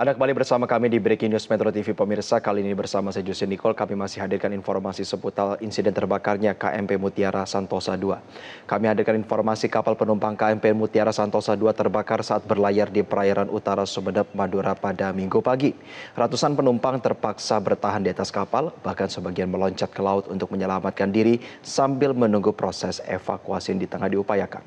Anda kembali bersama kami di Breaking News Metro TV pemirsa. Kali ini bersama saya Justin Nicole, kami masih hadirkan informasi seputar insiden terbakarnya KMP Mutiara Santosa II. Kami hadirkan informasi kapal penumpang KMP Mutiara Santosa II terbakar saat berlayar di perairan utara Sumeneb, Madura pada Minggu pagi. Ratusan penumpang terpaksa bertahan di atas kapal, bahkan sebagian meloncat ke laut untuk menyelamatkan diri sambil menunggu proses evakuasi yang di tengah diupayakan.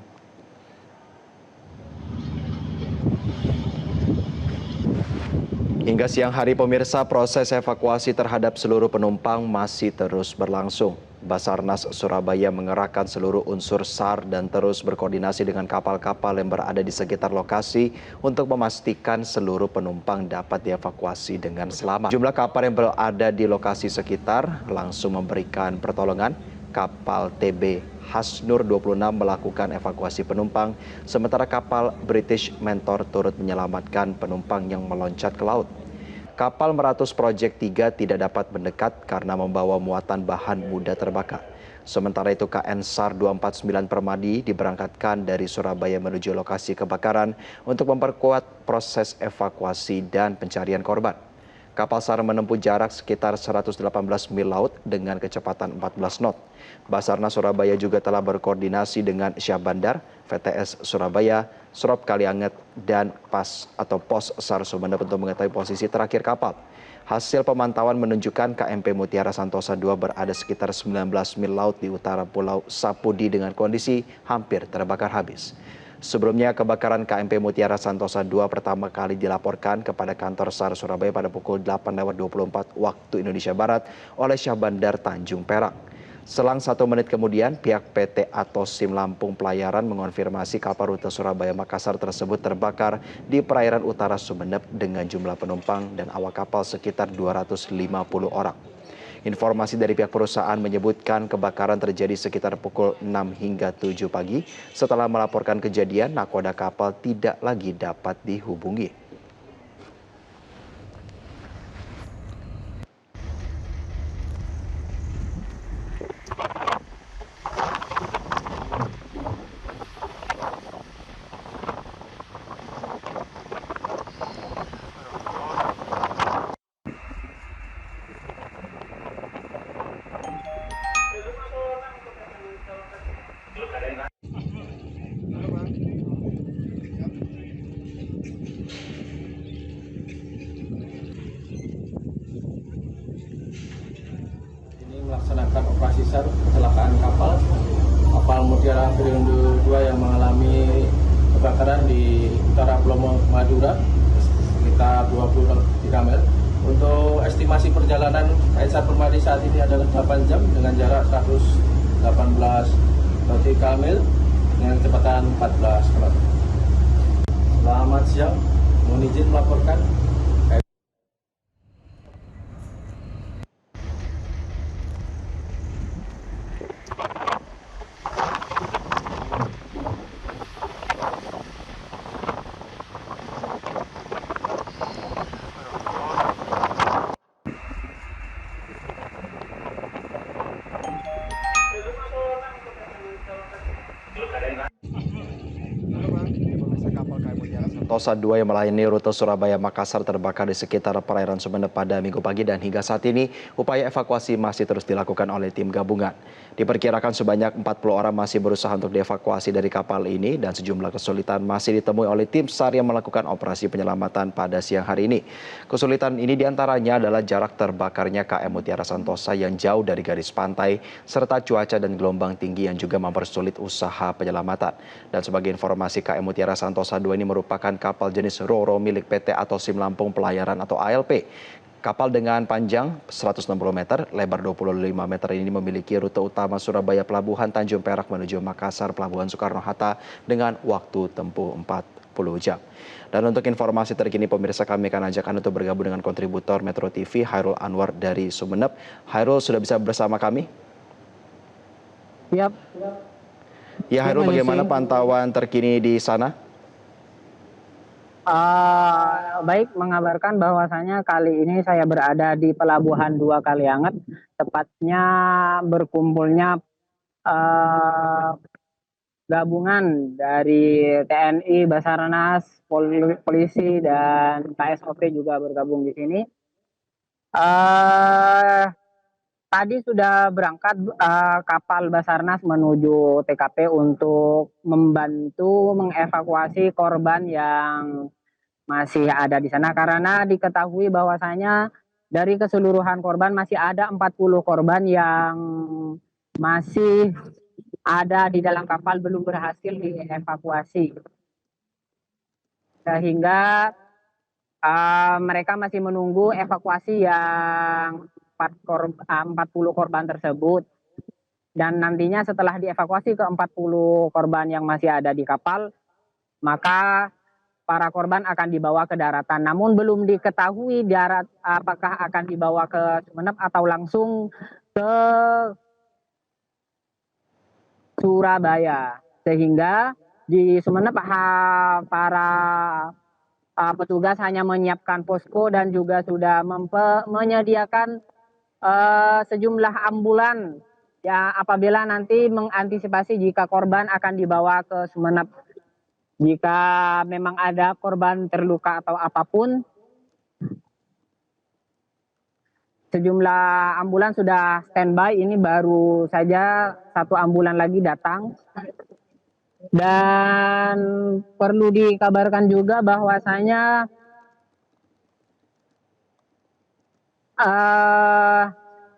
Hingga siang hari pemirsa, proses evakuasi terhadap seluruh penumpang masih terus berlangsung. Basarnas Surabaya mengerahkan seluruh unsur SAR dan terus berkoordinasi dengan kapal-kapal yang berada di sekitar lokasi untuk memastikan seluruh penumpang dapat dievakuasi dengan selamat. Jumlah kapal yang berada di lokasi sekitar langsung memberikan pertolongan. Kapal TB Hasnur 26 melakukan evakuasi penumpang, sementara kapal British Mentor turut menyelamatkan penumpang yang meloncat ke laut. Kapal Meratus Project 3 tidak dapat mendekat karena membawa muatan bahan mudah terbakar. Sementara itu KN SAR 249 Permadi diberangkatkan dari Surabaya menuju lokasi kebakaran untuk memperkuat proses evakuasi dan pencarian korban. Kapal SAR menempuh jarak sekitar 118 mil laut dengan kecepatan 14 knot. Basarnas Surabaya juga telah berkoordinasi dengan Syah Bandar, VTS Surabaya, Srop Kalianget, dan Pos SAR Sumeneb untuk mengetahui posisi terakhir kapal. Hasil pemantauan menunjukkan KMP Mutiara Santosa II berada sekitar 19 mil laut di utara Pulau Sapudi dengan kondisi hampir terbakar habis. Sebelumnya, kebakaran KMP Mutiara Santosa II pertama kali dilaporkan kepada kantor SAR Surabaya pada pukul 8.24 waktu Indonesia Barat oleh Syah Bandar Tanjung Perak. Selang 1 menit kemudian, pihak PT Atosim Lampung Pelayaran mengonfirmasi kapal rute Surabaya-Makassar tersebut terbakar di perairan utara Sumeneb dengan jumlah penumpang dan awak kapal sekitar 250 orang. Informasi dari pihak perusahaan menyebutkan kebakaran terjadi sekitar pukul 6 hingga 7 pagi. Setelah melaporkan kejadian, nakoda kapal tidak lagi dapat dihubungi. Ini melaksanakan operasi SAR kecelakaan kapal Mutiara Perindo 2 yang mengalami kebakaran di utara Pulau Madura sekitar 23 mil. Untuk estimasi perjalanan KN Permadi saat ini adalah 8 jam dengan jarak 118 nautical mil dengan kecepatan 14 knot. Selamat siang, mohon izin melaporkan. Kapal KM Mutiara Santosa II yang melayani rute Surabaya-Makassar terbakar di sekitar perairan Sumeneb pada Minggu pagi dan hingga saat ini upaya evakuasi masih terus dilakukan oleh tim gabungan. Diperkirakan sebanyak 40 orang masih berusaha untuk dievakuasi dari kapal ini dan sejumlah kesulitan masih ditemui oleh tim SAR yang melakukan operasi penyelamatan pada siang hari ini. Kesulitan ini diantaranya adalah jarak terbakarnya KM Mutiara Santosa yang jauh dari garis pantai serta cuaca dan gelombang tinggi yang juga mempersulit usaha penyelamatan. Dan sebagai informasi, KM Mutiara Santosa II ini merupakan kapal jenis Ro-Ro milik PT Atosim Lampung Pelayaran atau ALP. Kapal dengan panjang 160 meter, lebar 25 meter ini memiliki rute utama Surabaya Pelabuhan Tanjung Perak menuju Makassar Pelabuhan Soekarno-Hatta dengan waktu tempuh 40 jam. Dan untuk informasi terkini pemirsa, kami akan ajak Anda untuk bergabung dengan kontributor Metro TV Hairul Anwar dari Sumeneb. Hairul, sudah bisa bersama kami? Siap. Ya Hairul, bagaimana pantauan terkini di sana? Baik, mengabarkan bahwasanya kali ini saya berada di Pelabuhan 2 Kalianget, tepatnya berkumpulnya gabungan dari TNI, Basarnas, polisi dan KSOP juga bergabung di sini. Eh, Tadi sudah berangkat kapal Basarnas menuju TKP untuk membantu mengevakuasi korban yang masih ada di sana, karena diketahui bahwasanya dari keseluruhan korban masih ada 40 korban yang masih ada di dalam kapal belum berhasil dievakuasi, sehingga mereka masih menunggu evakuasi yang 40 korban tersebut. Dan nantinya setelah dievakuasi ke 40 korban yang masih ada di kapal, maka para korban akan dibawa ke daratan. Namun belum diketahui darat apakah akan dibawa ke Sumeneb atau langsung ke Surabaya. Sehingga di Sumeneb para petugas hanya menyiapkan posko dan juga sudah menyediakan sejumlah ambulan ya apabila nanti mengantisipasi jika korban akan dibawa ke Sumeneb. Jika memang ada korban terluka atau apapun, sejumlah ambulan sudah standby. Ini baru saja satu ambulan lagi datang. Dan perlu dikabarkan juga bahwasanya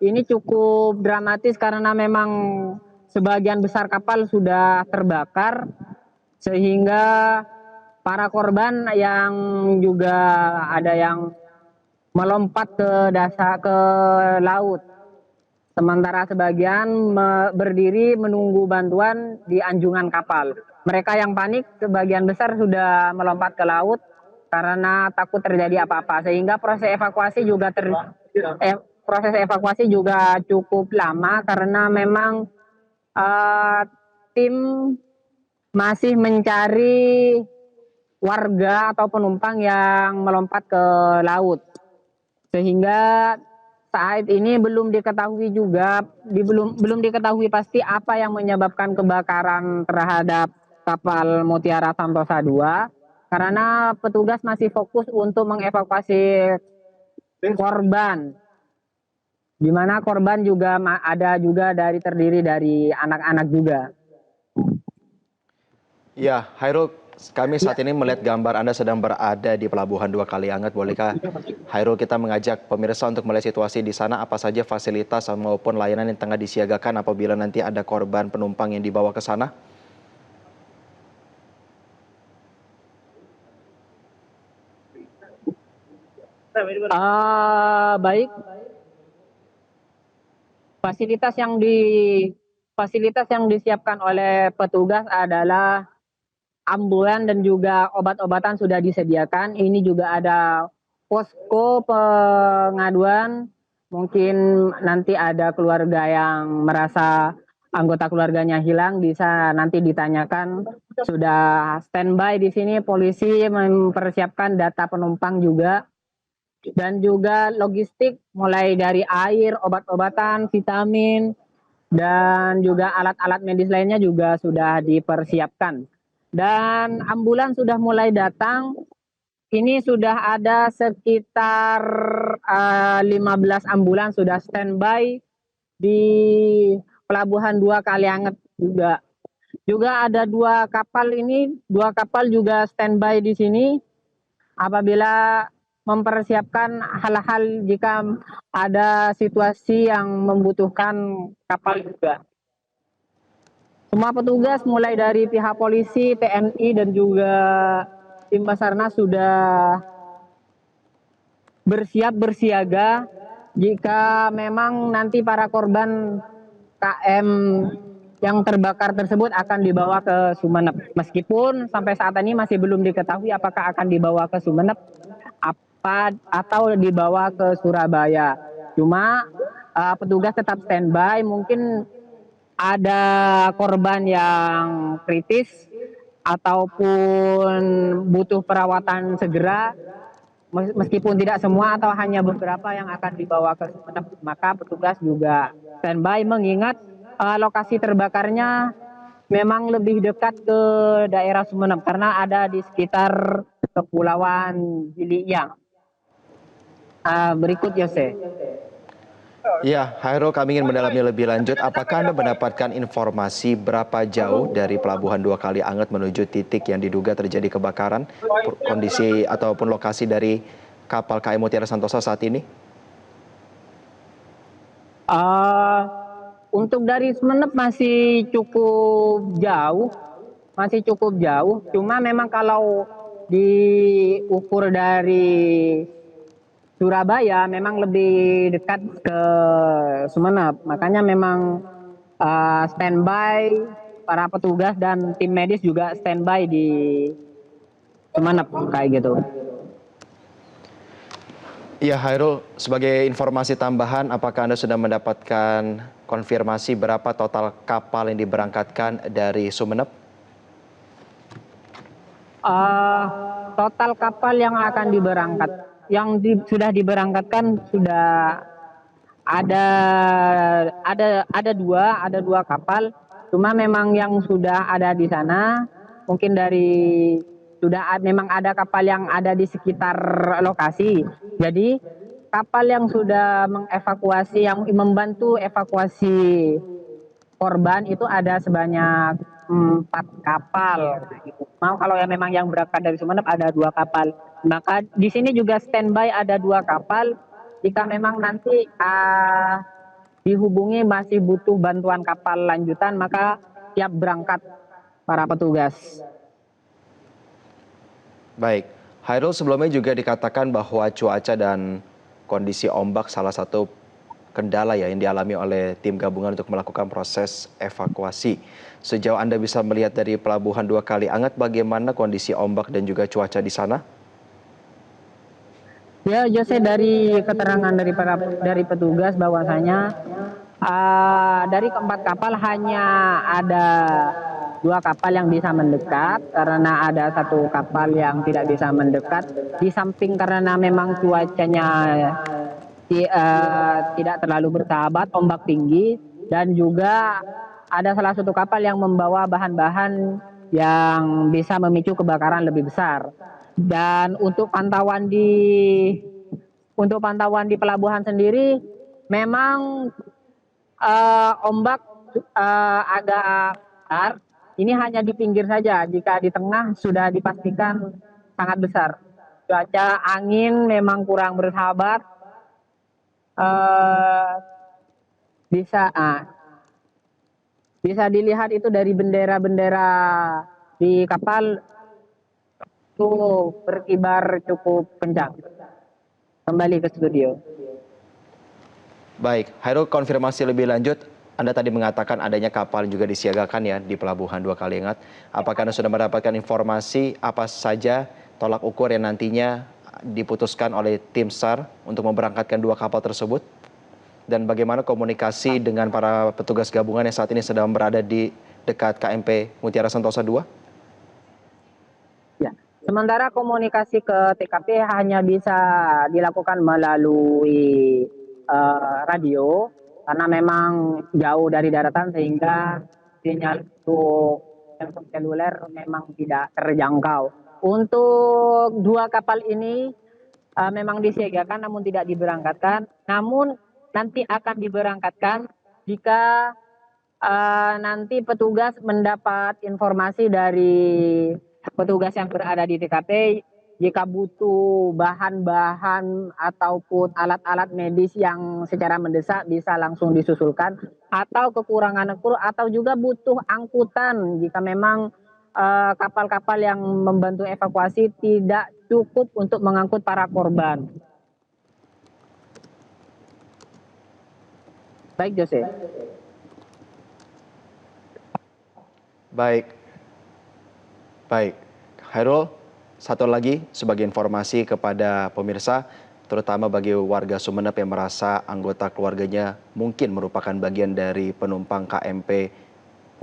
ini cukup dramatis karena memang sebagian besar kapal sudah terbakar, sehingga para korban yang juga ada yang melompat ke dasar ke laut, sementara sebagian berdiri menunggu bantuan di anjungan kapal. Mereka yang panik sebagian besar sudah melompat ke laut karena takut terjadi apa-apa, sehingga proses evakuasi juga cukup lama karena memang tim masih mencari warga atau penumpang yang melompat ke laut, sehingga saat ini belum diketahui pasti apa yang menyebabkan kebakaran terhadap kapal Mutiara Santosa II, karena petugas masih fokus untuk mengevakuasi korban, di mana korban juga ada juga terdiri dari anak-anak juga. Ya, Hairul, kami saat ini melihat gambar Anda sedang berada di Pelabuhan 2 Kalianget. Bolehkah Hairul kita mengajak pemirsa untuk melihat situasi di sana, apa saja fasilitas maupun layanan yang tengah disiagakan apabila nanti ada korban penumpang yang dibawa ke sana? Baik, fasilitas yang disiapkan oleh petugas adalah ambulan dan juga obat-obatan sudah disediakan. Ini juga ada posko pengaduan. Mungkin nanti ada keluarga yang merasa anggota keluarganya hilang, bisa nanti ditanyakan. Sudah standby di sini, polisi mempersiapkan data penumpang juga. Dan juga logistik mulai dari air, obat-obatan, vitamin, dan juga alat-alat medis lainnya juga sudah dipersiapkan. Dan ambulan sudah mulai datang. Ini sudah ada sekitar 15 ambulan sudah standby di Pelabuhan 2 Kalianget juga. Juga ada dua kapal juga standby di sini apabila mempersiapkan hal-hal jika ada situasi yang membutuhkan kapal juga. Semua petugas mulai dari pihak polisi, TNI dan juga tim Basarnas sudah bersiaga jika memang nanti para korban KM yang terbakar tersebut akan dibawa ke Sumeneb. Meskipun sampai saat ini masih belum diketahui apakah akan dibawa ke Sumeneb atau dibawa ke Surabaya. Cuma petugas tetap standby, mungkin ada korban yang kritis ataupun butuh perawatan segera, meskipun tidak semua atau hanya beberapa yang akan dibawa ke Sumeneb, maka petugas juga standby mengingat lokasi terbakarnya memang lebih dekat ke daerah Sumeneb karena ada di sekitar Kepulauan Gili. Berikut Yose. Ya, Hairul, kami ingin mendalami lebih lanjut. Apakah Anda mendapatkan informasi berapa jauh dari Pelabuhan Dua Kali Anget menuju titik yang diduga terjadi kebakaran, kondisi ataupun lokasi dari kapal KM Mutiara Santosa saat ini? Uh, untuk dari Sumeneb masih cukup jauh, Cuma memang kalau diukur dari Surabaya memang lebih dekat ke Sumeneb. Makanya memang standby para petugas dan tim medis juga standby di Sumeneb kayak gitu. Ya, Hairul, sebagai informasi tambahan, apakah Anda sudah mendapatkan konfirmasi berapa total kapal yang diberangkatkan dari Sumeneb? Total kapal yang akan sudah diberangkatkan sudah ada dua kapal. Cuma memang yang sudah ada di sana mungkin memang ada kapal yang ada di sekitar lokasi. Jadi kapal yang sudah yang membantu evakuasi korban itu ada sebanyak 4 kapal. Kalau memang yang berangkat dari Sumeneb ada 2 kapal. Maka di sini juga standby ada 2 kapal. Jika memang nanti dihubungi masih butuh bantuan kapal lanjutan, maka siap berangkat para petugas. Baik, Hairul, sebelumnya juga dikatakan bahwa cuaca dan kondisi ombak salah satu kendala ya yang dialami oleh tim gabungan untuk melakukan proses evakuasi. Sejauh Anda bisa melihat dari Pelabuhan Dua Kali Anget, bagaimana kondisi ombak dan juga cuaca di sana? Ya, Jose, dari keterangan dari petugas bahwasanya dari keempat kapal hanya ada 2 kapal yang bisa mendekat karena ada 1 kapal yang tidak bisa mendekat. Di samping karena memang cuacanya tidak terlalu bersahabat, ombak tinggi, dan juga ada salah satu kapal yang membawa bahan-bahan yang bisa memicu kebakaran lebih besar. Dan untuk pantauan di pelabuhan sendiri memang ombak agak besar. Ini hanya di pinggir saja. Jika di tengah sudah dipastikan sangat besar. Cuaca angin memang kurang bersahabat. Bisa dilihat itu dari bendera-bendera di kapal itu berkibar cukup kencang. Kembali ke studio. Baik, Hairul, konfirmasi lebih lanjut. Anda tadi mengatakan adanya kapal juga disiagakan ya di Pelabuhan Dua Kali Anget. Apakah Anda sudah mendapatkan informasi apa saja tolak ukur yang nantinya diputuskan oleh tim SAR untuk memberangkatkan 2 kapal tersebut? Dan bagaimana komunikasi dengan para petugas gabungan yang saat ini sedang berada di dekat KMP Mutiara Santosa 2? Ya, sementara komunikasi ke TKP hanya bisa dilakukan melalui radio karena memang jauh dari daratan sehingga sinyal untuk telepon seluler memang tidak terjangkau. Untuk 2 kapal ini memang disiagakan namun tidak diberangkatkan. Namun nanti akan diberangkatkan jika nanti petugas mendapat informasi dari petugas yang berada di TKP jika butuh bahan-bahan ataupun alat-alat medis yang secara mendesak bisa langsung disusulkan, atau kekurangan atau juga butuh angkutan jika memang kapal-kapal yang membantu evakuasi tidak cukup untuk mengangkut para korban. Baik, Jose. Baik. Hairul, satu lagi sebagai informasi kepada pemirsa, terutama bagi warga Sumeneb yang merasa anggota keluarganya mungkin merupakan bagian dari penumpang KMP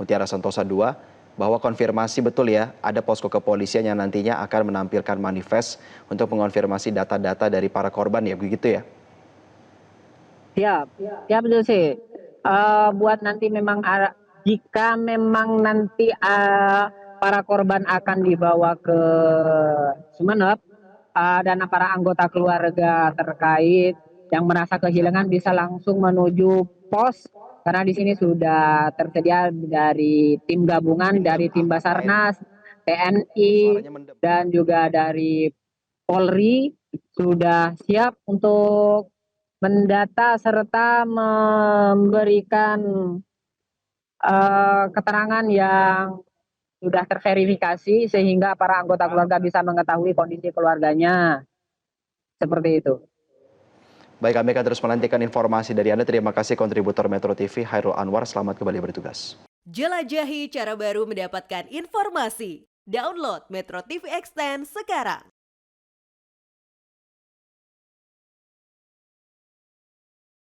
Mutiara Santosa 2, bahwa konfirmasi betul ya, ada posko kepolisian yang nantinya akan menampilkan manifest untuk mengonfirmasi data-data dari para korban ya, begitu ya? Siap, betul sih. Buat nanti memang jika memang nanti para korban akan dibawa ke Sumeneb, dan para anggota keluarga terkait yang merasa kehilangan bisa langsung menuju pos, karena di sini sudah tersedia dari tim gabungan, dari tim Basarnas, TNI, dan juga dari Polri sudah siap untuk mendata serta memberikan keterangan yang sudah terverifikasi sehingga para anggota keluarga bisa mengetahui kondisi keluarganya. Seperti itu. Baik, kami akan terus menantikan informasi dari Anda. Terima kasih kontributor Metro TV Hairul Anwar. Selamat kembali bertugas. Jelajahi cara baru mendapatkan informasi. Download Metro TV Extend sekarang.